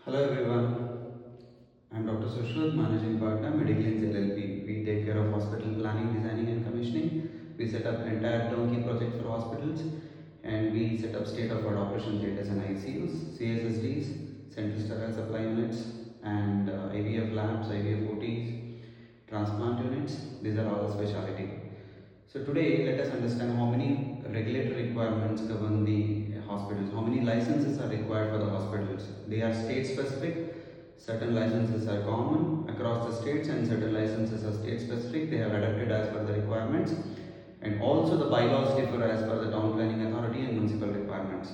Hello everyone, I'm Dr. Sushruth, Managing Partner, Mediclins LLP. We take care of hospital planning, designing and commissioning. We set up entire turnkey projects for hospitals, and we set up state-of-art operation theatres and ICUs, CSSDs, central sterile supply units, and IVF labs, IVF OTs, transplant units. These are all the specialty. So today let us understand how many regulatory requirements govern the hospitals, how many licenses are required for the hospitals. They are state specific, certain licenses are common across the states and certain licenses are state specific. They have adapted as per the requirements, and also the bylaws differ as per the town planning authority and municipal requirements.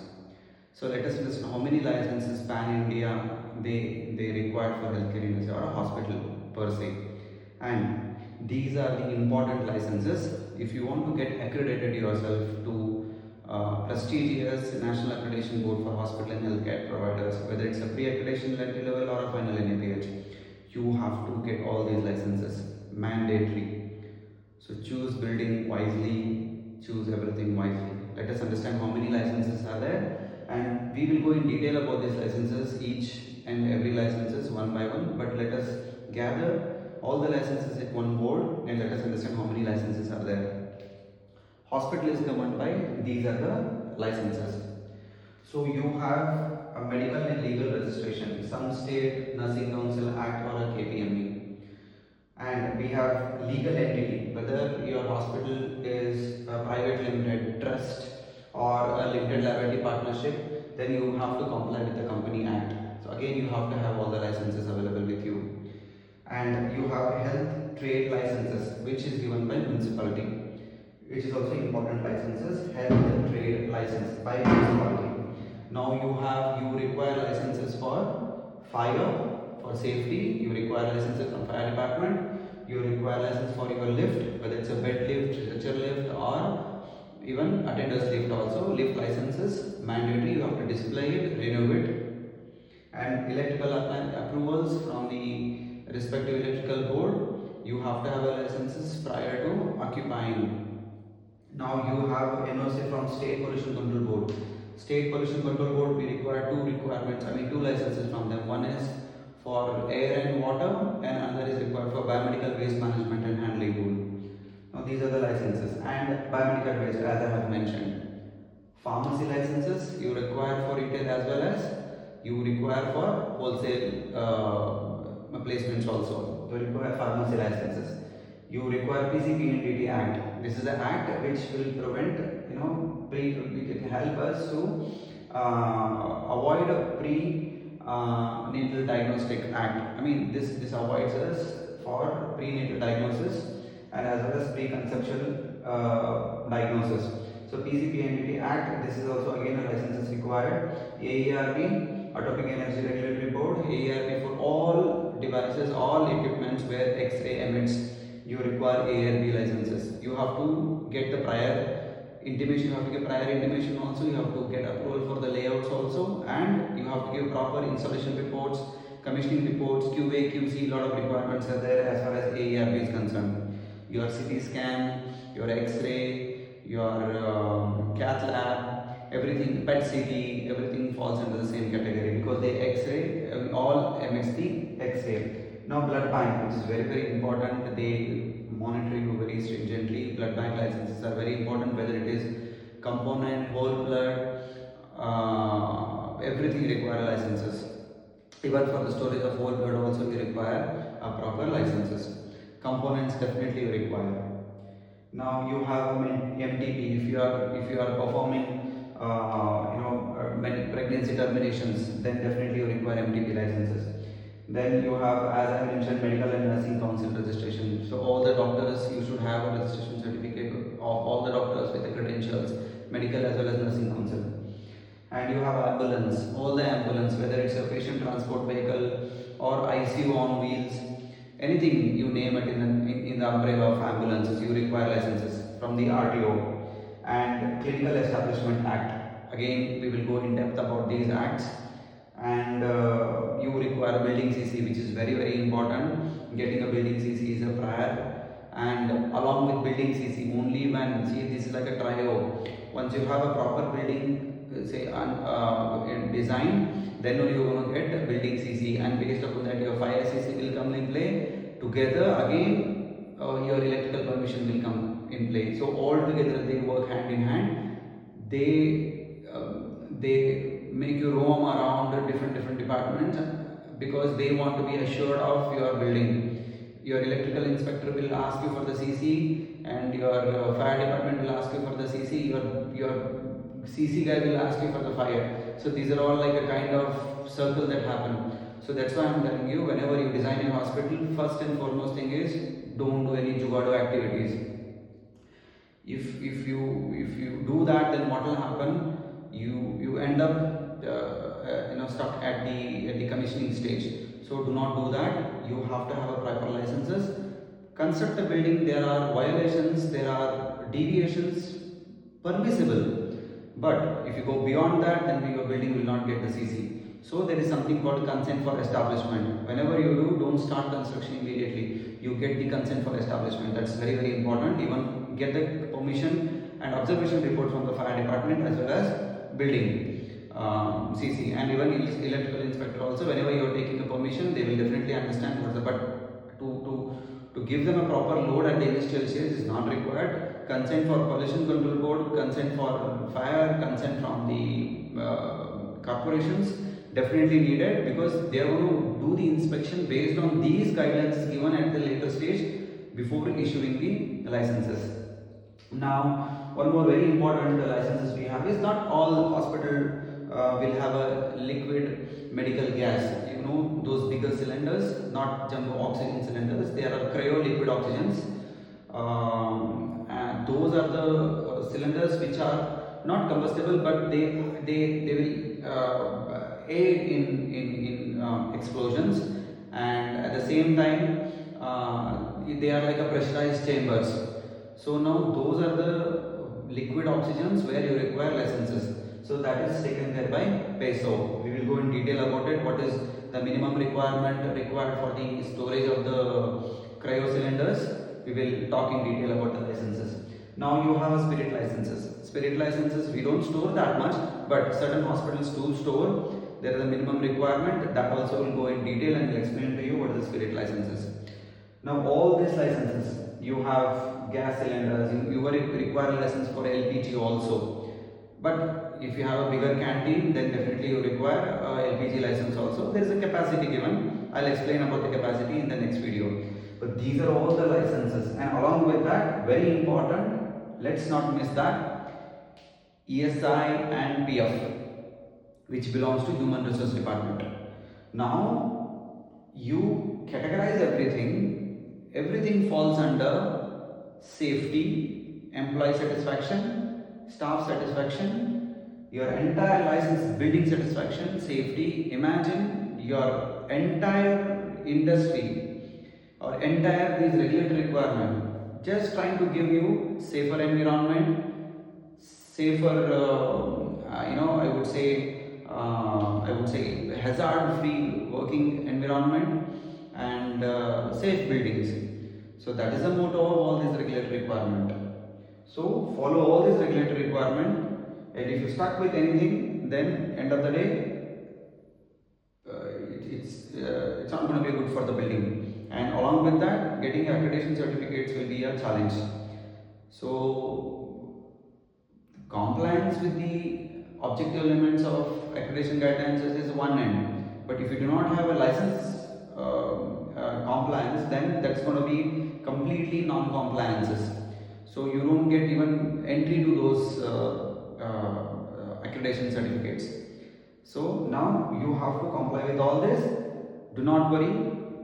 So let us understand how many licenses pan India they require for healthcare industry or a hospital per se. And these are the important licenses. If you want to get accredited yourself to prestigious National Accreditation Board for Hospital and Healthcare Providers, whether it's a pre-accreditation level or a final NAPH, you have to get all these licenses, mandatory. So choose building wisely, choose everything wisely. Let us understand how many licenses are there, and we will go in detail about these licenses, each and every licenses one by one, but let us gather all the licenses at one board and let us understand how many licenses are there. Hospital is governed by these are the licenses. So you have a medical and legal registration, some state nursing council act or a KPMB, and we have legal entity, whether your hospital is a private limited trust or a limited liability partnership, then you have to comply with the company act. So again you have to have all the licenses available with you. And you have health trade licenses which is given by municipality, which is also important licenses, health trade license by municipality. Now you require licenses for fire, for safety, you require licenses from fire department, you require license for your lift, whether it's a bed lift, stretcher lift or even attenders lift also. Lift licenses mandatory, you have to display it, renew it. And electrical approvals from the respective electrical board, you have to have a licenses prior to occupying. Now you have NOC from State Pollution Control Board. State Pollution Control Board, we require two licenses from them. One is for air and water, and another is required for biomedical waste management and handling rule. Now these are the licenses. And biomedical waste, as I have mentioned. Pharmacy licenses you require for retail as well as you require for wholesale placements also. You require pharmacy licenses. You require PCPNDT Act. This is the act which will prevent, it can help us to avoid a prenatal diagnostic act. I mean, this avoids us for prenatal diagnosis and as well as preconceptual diagnosis. So PCPNDT Act, this is also again a license is required. AERB, Atomic Energy Regulatory Board, AERB for all devices, all equipments where X-ray emits, you require AERB licenses. You have to get the prior intimation, you have to get prior intimation also, you have to get approval for the layouts also, and you have to give proper installation reports, commissioning reports, QA, QC, lot of requirements are there as far as AERB is concerned. Your CT scan, your X-ray, your cath lab, everything, PET CT, everything falls under the same category because they X-ray, all emits the X-ray. Now blood bank, which is very important, they monitor you very stringently. Blood bank licenses are very important, whether it is component, whole blood, everything require licenses. Even for the storage of whole blood also you require proper licenses. Components definitely you require. Now you have MTP. If you are performing pregnancy terminations, then definitely you require MTP licenses. Then you have, as I mentioned, medical and nursing council registration. So all the doctors, you should have a registration certificate of all the doctors with the credentials, medical as well as nursing council. And you have ambulance, all the ambulance, whether it's a patient transport vehicle or ICU on wheels, anything you name it in the umbrella of ambulances, you require licenses from the RTO. And Clinical Establishment Act, again we will go in depth about these acts. And you require building CC, which is very important. Getting a building CC is a prior, and along with building CC, only when, see, this is like a trio. Once you have a proper building say design, then only you're going to get building CC, and based upon that your fire CC will come in play. Together again your electrical permission will come in play. So all together they work hand in hand. They make you roam around different departments because they want to be assured of your building. Your electrical inspector will ask you for the CC, and your fire department will ask you for the CC. Your CC guy will ask you for the fire. So these are all like a kind of circle that happen. So that's why I'm telling you, whenever you design a hospital, first and foremost thing is don't do any jugado activities. If you do that, then what will happen? You end up stuck at the commissioning stage. So do not do that. You have to have a proper licenses. Construct a building. There are violations. There are deviations permissible. But if you go beyond that, then your building will not get the CC. So there is something called consent for establishment. Whenever you do, don't start construction immediately. You get the consent for establishment. That's very important. Even get the permission and observation report from the fire department as well as building CC, and even electrical inspector also. Whenever you are taking a permission, they will definitely understand what's the, but to give them a proper load at the initial stage is not required. Consent for pollution control board, consent for fire, consent from the corporations definitely needed, because they are going to do the inspection based on these guidelines given at the later stage before issuing the licenses. Now, one more very important licenses we have is not all hospital will have a liquid medical gas. You know those bigger cylinders, not jumbo oxygen cylinders. They are cryo liquid oxygens. And those are the cylinders which are not combustible, but they will aid in explosions, and at the same time they are like a pressurized chambers. So now those are the liquid oxygens where you require licenses. So that is taken care by PESO. We will go in detail about it. What is the minimum requirement required for the storage of the cryo cylinders? We will talk in detail about the licenses. Now you have spirit licenses. Spirit licenses we don't store that much, but certain hospitals do store. There is a minimum requirement that also will go in detail and will explain to you what is the spirit licenses. Now all these licenses, you have gas cylinders, you will require a license for LPG also. But if you have a bigger canteen, then definitely you require a LPG license also. There is a capacity given. I'll explain about the capacity in the next video. But these are all the licenses, and along with that, very important, let's not miss that, ESI and PF, which belongs to Human Resource Department. Now you categorize everything falls under safety, employee satisfaction, staff satisfaction, your entire license, building satisfaction, safety. Imagine your entire industry or entire these regulatory requirement just trying to give you safer environment, safer I would say hazard free working environment, and safe buildings. So that is the motto of all these regulatory requirement. So follow all these regulatory requirement, and if you stuck with anything, then end of the day it's not going to be good for the building. And along with that, getting accreditation certificates will be a challenge. So compliance with the objective elements of accreditation guidelines is one end, but if you do not have a license compliance, then that's going to be completely non-compliances. So you don't get even entry to those accreditation certificates. So now you have to comply with all this. Do not worry,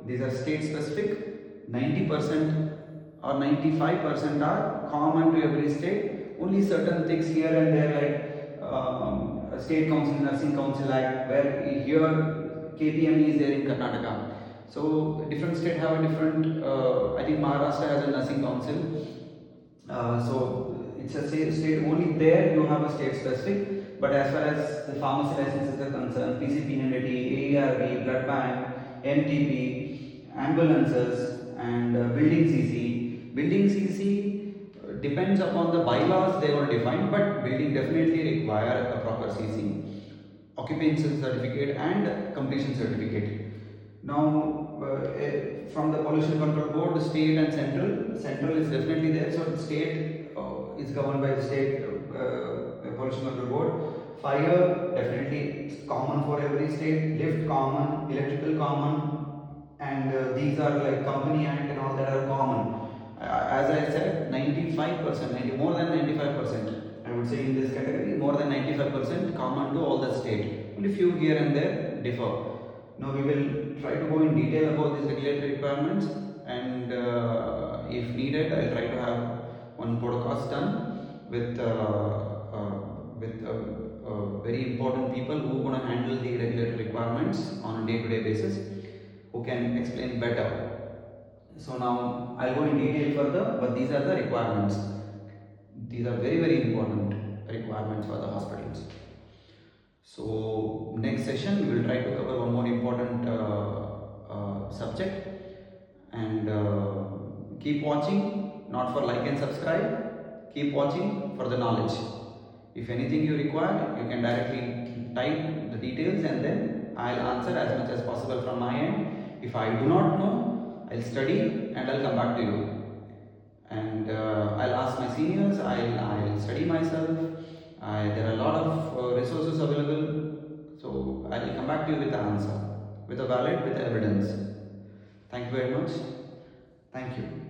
these are state specific. 90% or 95% are common to every state. Only certain things here and there, like State Council, Nursing Council Act, where here KPME is there in Karnataka. So different states have a different, I think Maharashtra has a nursing council. So it's a state, only there you have a state specific. But as far as the pharmacy licenses are concerned, PCP&AD, ARV, blood bank, MTP, ambulances, and building CC. Building CC depends upon the bylaws they were defined, but building definitely require a proper CC. occupancy certificate and completion certificate. Now, from the pollution control board, the state and central is definitely there. So the state is governed by the state pollution control board. Fire definitely it's common for every state. Lift common, electrical common, and these are like company act and all that are common. As I said, 95%, more than 95%. I would say in this category, more than 95% common to all the state. Only few here and there differ. Now we will try to go in detail about these regulatory requirements, and if needed, I'll try to have one podcast done with very important people who are going to handle the regulatory requirements on a day-to-day basis, who can explain better. So now I'll go in detail further, but these are the requirements. These are very important requirements for the hospitals. So next session we will try to cover one more important subject, and keep watching, not for like and subscribe, keep watching for the knowledge. If anything you require, you can directly type the details and then I'll answer as much as possible from my end. If I do not know, I'll study and I'll come back to you. And I'll ask my seniors, I'll study myself. There are a lot of resources available, so I will come back to you with the answer, with a valid, with evidence. Thank you very much. Thank you.